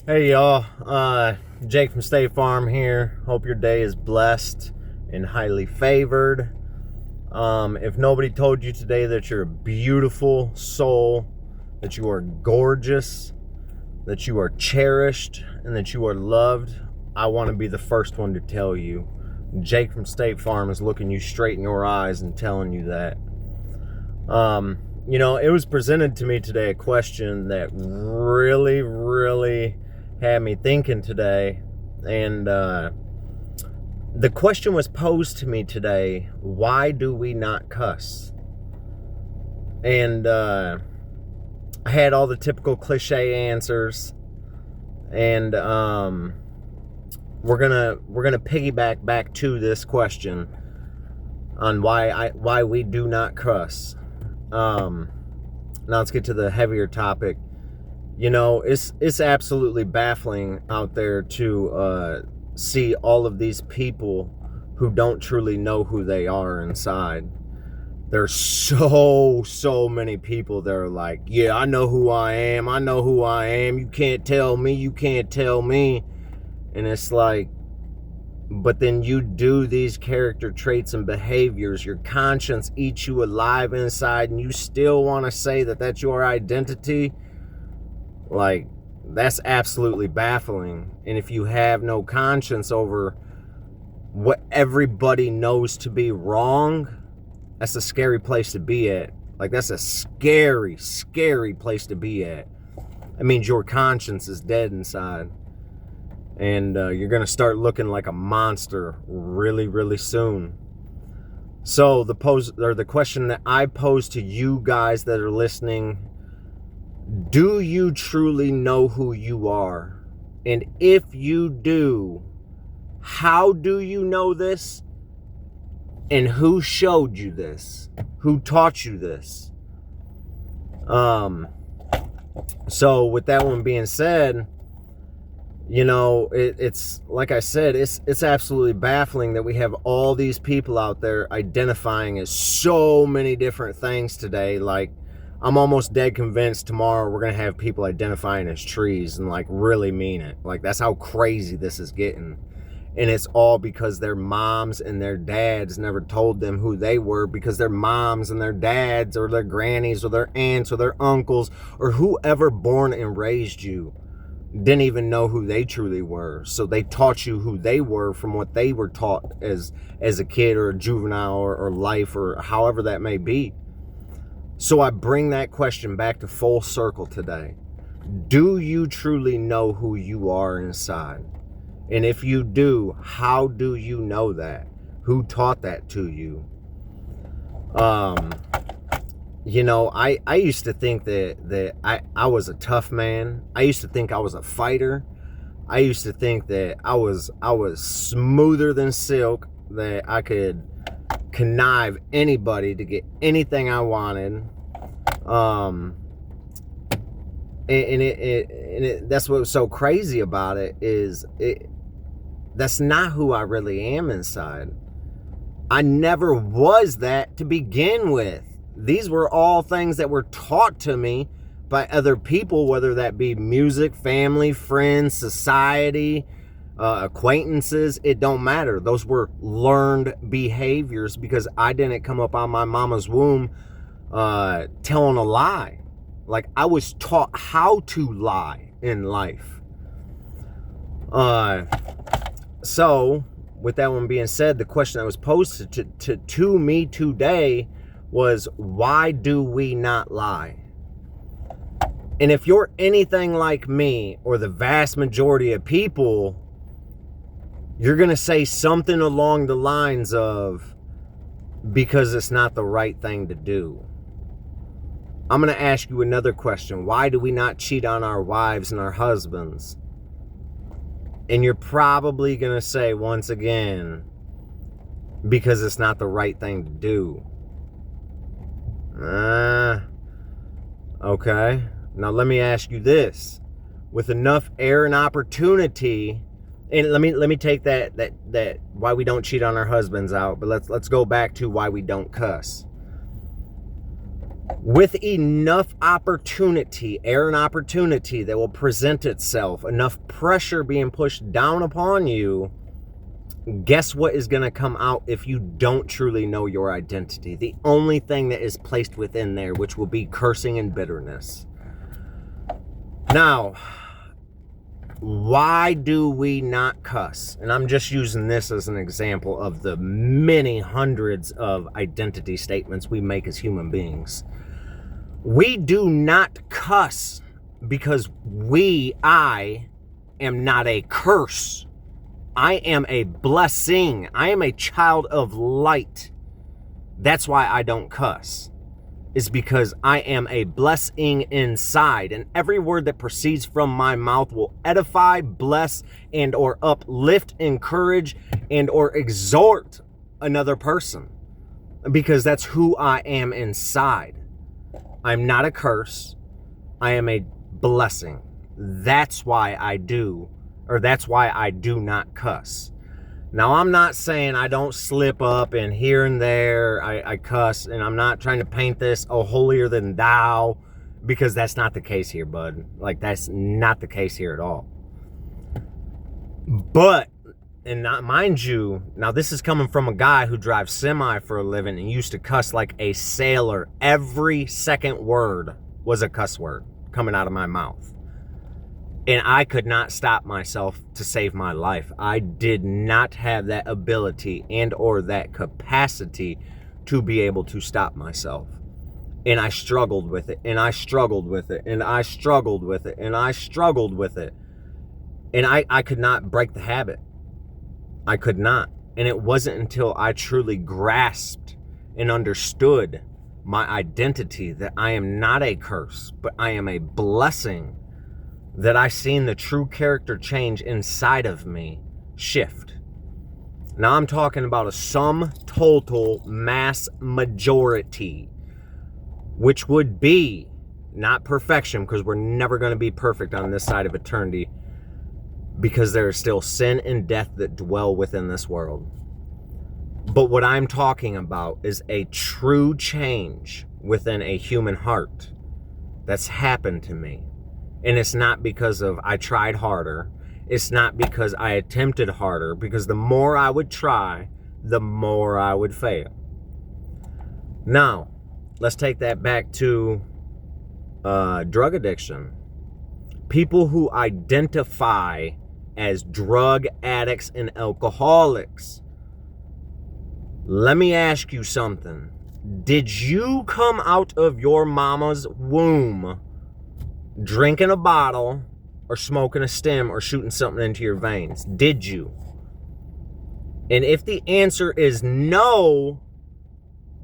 Hey y'all, Jake from State Farm here. Hope your day is blessed and highly favored. If nobody told you today that you're a beautiful soul, that you are gorgeous, that you are cherished, and that you are loved, I want to be the first one to tell you. Jake from State Farm is looking you straight in your eyes and telling you that. It was presented to me today a question that really had me thinking today. And the question was posed to me today: why do we not cuss? And I had all the typical cliche answers. And we're gonna piggyback back to this question on why we do not cuss. Now let's get to the heavier topic. It's absolutely baffling out there to see all of these people who don't truly know who they are inside. There's so many people that are like, yeah, I know who I am. You can't tell me. And it's like, but then you do these character traits and behaviors. Your conscience eats you alive inside, and you still want to say that that's your identity. Like, that's absolutely baffling. And if you have no conscience over what everybody knows to be wrong, that's a scary place to be at. Like, that's a scary place to be at. It means your conscience is dead inside. And you're going to start looking like a monster really soon. So the question that I pose to you guys that are listening: do you truly know who you are? And if you do, how do you know this? And who showed you this? Who taught you this? So with that one being said, it's like I said, it's absolutely baffling that we have all these people out there identifying as so many different things today. Like, I'm almost dead convinced tomorrow we're going to have people identifying as trees and, like, really mean it. Like, that's how crazy this is getting. And it's all because their moms and their dads never told them who they were, because their moms and their dads or their grannies or their aunts or their uncles or whoever born and raised you didn't even know who they truly were. So they taught you who they were from what they were taught as a kid or a juvenile or life or however that may be. So I bring that question back to full circle today. Do you truly know who you are inside? And if you do, how do you know that? Who taught that to you? I used to think that I was a tough man. I used to think I was a fighter. I used to think that I was smoother than silk, that I could connive anybody to get anything I wanted. That's what was so crazy about it, is that's not who I really am inside. I never was that to begin with. These were all things that were taught to me by other people, whether that be music, family, friends, society, acquaintances. It don't matter. Those were learned behaviors, because I didn't come up on my mama's womb telling a lie. Like, I was taught how to lie in life. So with that one being said, the question that was posed to me today was, why do we not lie? And if you're anything like me, or the vast majority of people, you're going to say something along the lines of, because it's not the right thing to do. I'm going to ask you another question. Why do we not cheat on our wives and our husbands? And you're probably going to say, once again, because it's not the right thing to do. Okay. Now let me ask you this. With enough air and opportunity, and let me take that why we don't cheat on our husbands out, but let's go back to why we don't cuss. with enough opportunity, air and opportunity that will present itself, enough pressure being pushed down upon you, guess what is going to come out if you don't truly know your identity? The only thing that is placed within there, which will be cursing and bitterness. Now, why do we not cuss? And I'm just using this as an example of the many hundreds of identity statements we make as human beings. We do not cuss because I am not a curse. I am a blessing. I am a child of light. That's why I don't cuss. Is because I am a blessing inside, and every word that proceeds from my mouth will edify, bless, and or uplift, encourage, and or exhort another person, because that's who I am inside. I'm not a curse. I am a blessing. That's why I do not cuss. Now, I'm not saying I don't slip up and here and there I cuss, and I'm not trying to paint this, oh, holier than thou, because that's not the case here, bud. Like, that's not the case here at all. But, and not, mind you, now this is coming from a guy who drives semi for a living and used to cuss like a sailor. Every second word was a cuss word coming out of my mouth. And I could not stop myself to save my life. I did not have that ability and or that capacity to be able to stop myself. And I struggled with it, and I struggled with it, and I struggled with it, and I struggled with it. And I could not break the habit. I could not. And it wasn't until I truly grasped and understood my identity that I am not a curse, but I am a blessing, that I seen the true character change inside of me shift. Now I'm talking about a sum total mass majority, which would be not perfection, because we're never going to be perfect on this side of eternity, because there is still sin and death that dwell within this world. But what I'm talking about is a true change within a human heart that's happened to me. And it's not because of I tried harder. It's not because I attempted harder, because the more I would try, the more I would fail. Now, let's take that back to drug addiction. People who identify as drug addicts and alcoholics. Let me ask you something. Did you come out of your mama's womb drinking a bottle or smoking a stem or shooting something into your veins? Did you? And if the answer is no,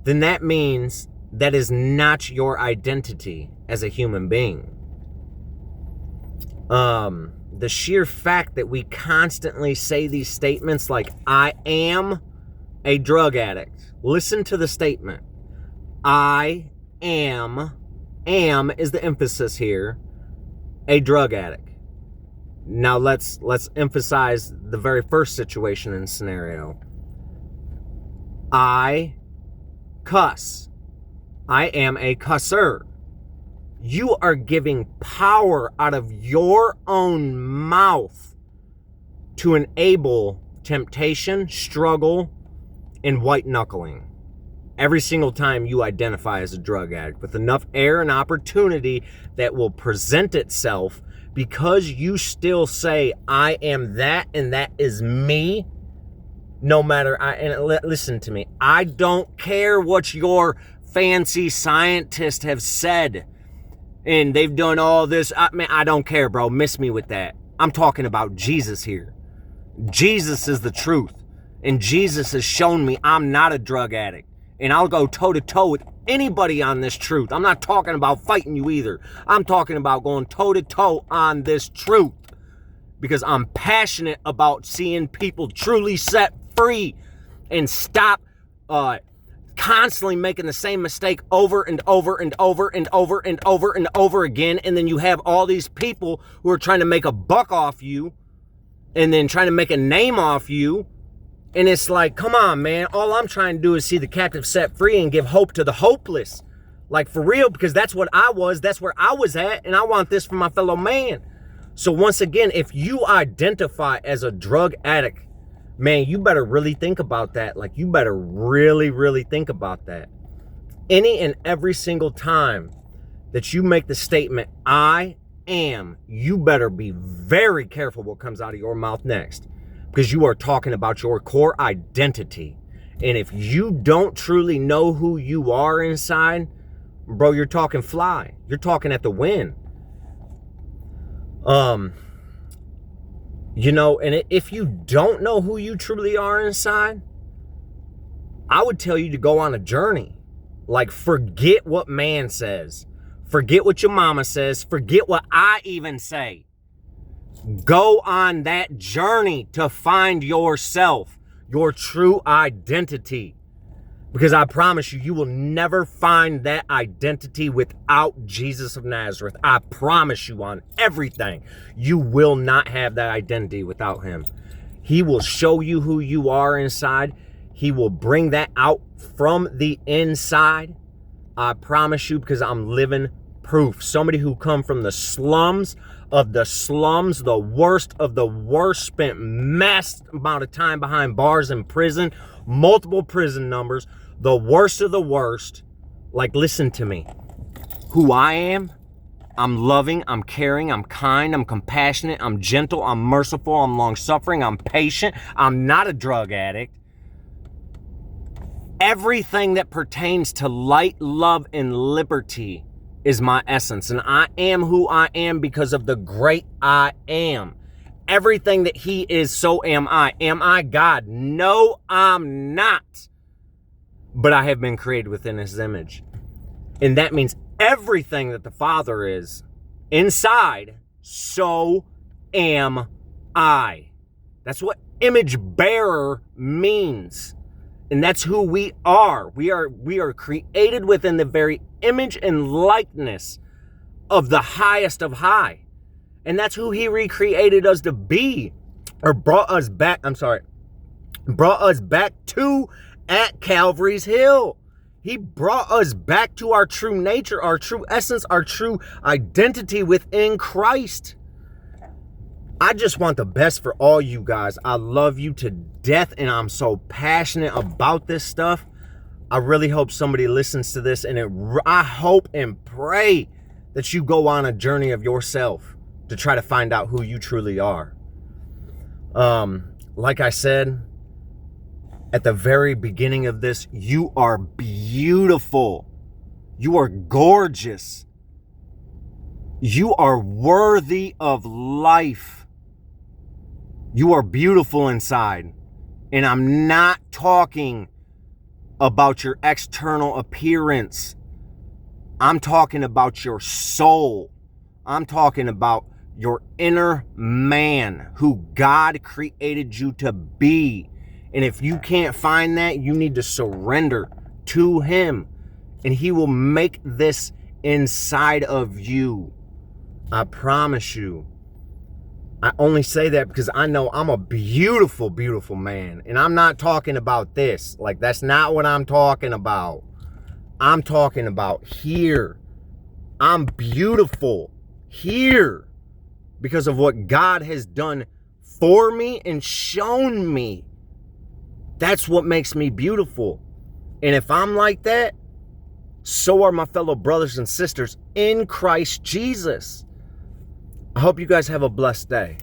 then that means that is not your identity as a human being. The sheer fact that we constantly say these statements like, I am a drug addict. Listen to the statement. I am is the emphasis here, a drug addict. Now let's emphasize the very first situation and scenario. I cuss. I am a cusser. You are giving power out of your own mouth to enable temptation, struggle, and white knuckling. Every single time you identify as a drug addict with enough air and opportunity that will present itself, because you still say, I am that and that is me, no matter, listen to me, I don't care what your fancy scientists have said and they've done all this. I don't care, bro. Miss me with that. I'm talking about Jesus here. Jesus is the truth. And Jesus has shown me I'm not a drug addict. And I'll go toe-to-toe with anybody on this truth. I'm not talking about fighting you either. I'm talking about going toe-to-toe on this truth. Because I'm passionate about seeing people truly set free and stop constantly making the same mistake over and over and over and over and over and over again. And then you have all these people who are trying to make a buck off you and then trying to make a name off you. And it's like, come on, man. All I'm trying to do is see the captive set free and give hope to the hopeless. Like, for real, because that's what I was. That's where I was at, and I want this for my fellow man. So once again, if you identify as a drug addict, man, you better really think about that. Like, you better really, really think about that. Any and every single time that you make the statement, I am, you better be very careful what comes out of your mouth next, because you are talking about your core identity. And if you don't truly know who you are inside, bro, you're talking fly. You're talking at the wind. You know, and if you don't know who you truly are inside, I would tell you to go on a journey. Like, forget what man says. Forget what your mama says. Forget what I even say. Go on that journey to find yourself, your true identity. Because I promise you, you will never find that identity without Jesus of Nazareth. I promise you on everything. You will not have that identity without him. He will show you who you are inside. He will bring that out from the inside. I promise you, because I'm living proof. Somebody who come from the slums of the slums, the worst of the worst, spent mass amount of time behind bars in prison, multiple prison numbers, the worst of the worst. Like, listen to me. Who I am, I'm loving, I'm caring, I'm kind, I'm compassionate, I'm gentle, I'm merciful, I'm long-suffering, I'm patient, I'm not a drug addict. Everything that pertains to light, love, and liberty is my essence. And I am who I am because of the great I am. Everything that he is, so am I. Am I God? No, I'm not. But I have been created within his image. And that means everything that the Father is inside, so am I. That's what image bearer means. And that's who we are. We are created within the very image and likeness of the highest of high. And that's who he recreated us to be, or brought us back to at Calvary's Hill. He brought us back to our true nature, our true essence, our true identity within Christ. I just want the best for all you guys. I love you to death, and I'm so passionate about this stuff. I really hope somebody listens to this, and I hope and pray that you go on a journey of yourself to try to find out who you truly are. Like I said at the very beginning of this, you are beautiful. You are gorgeous. You are worthy of life. You are beautiful inside. And I'm not talking about your external appearance. I'm talking about your soul. I'm talking about your inner man, who God created you to be. And if you can't find that, you need to surrender to him, and he will make this inside of you. I promise you. I only say that because I know I'm a beautiful, beautiful man. And I'm not talking about this. Like, that's not what I'm talking about. I'm talking about here. I'm beautiful here because of what God has done for me and shown me. That's what makes me beautiful. And if I'm like that, so are my fellow brothers and sisters in Christ Jesus. I hope you guys have a blessed day.